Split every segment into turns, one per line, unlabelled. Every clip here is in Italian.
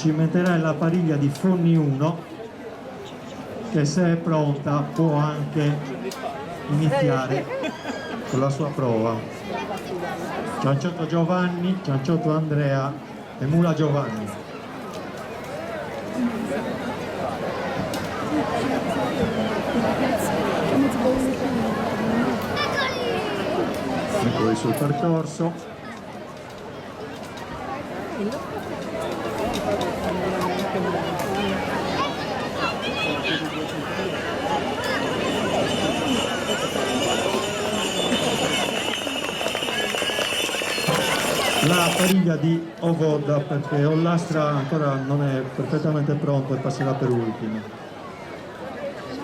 ci metterai la pariglia di Forni 1, che se è pronta può anche iniziare con la sua prova. Cianciotto Giovanni, Cianciotto Andrea e Mula Giovanni. Eccoli sul percorso. La pariglia di Ovoda, perché Ollastra ancora non è perfettamente pronto e passerà per ultimo.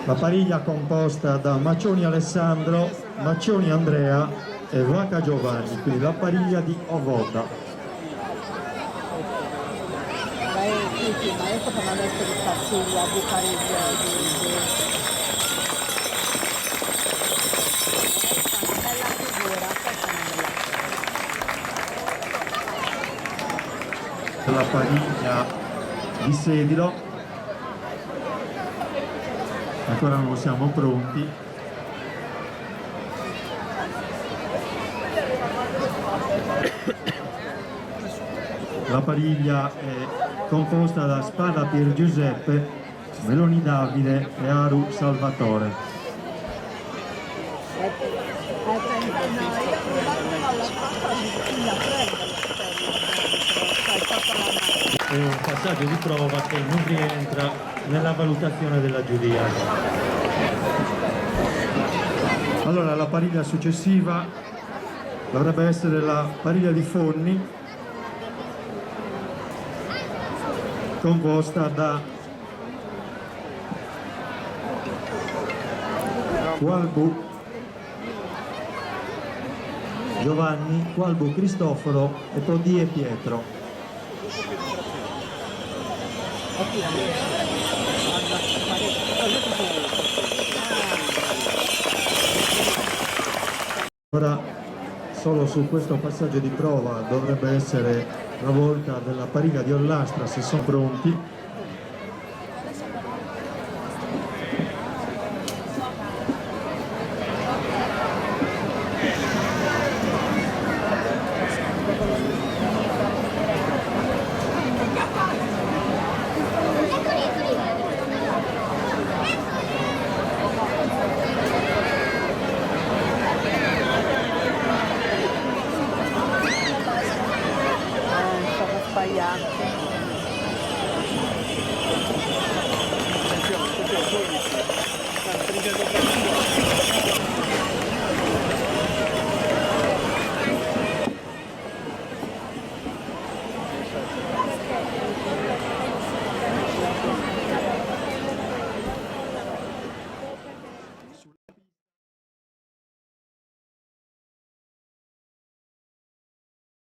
La pariglia composta da Maccioni Alessandro, Maccioni Andrea e Vaca Giovanni, quindi la pariglia di Ovoda.
Ma adesso per adesso di Stassiglia, di Parigi,
La pariglia di Sedilo, ancora non siamo pronti. La pariglia è composta da Spada Pier Giuseppe, Meloni Davide e Aru Salvatore. È un passaggio di prova che non rientra nella valutazione della giuria. Allora la pariglia successiva dovrebbe essere la pariglia di Forni, composta da Qualbu Giovanni, Qualbu Cristoforo e Todie Pietro. Ora solo su questo passaggio di prova dovrebbe essere la volta della pariglia di Ollastra, se sono pronti.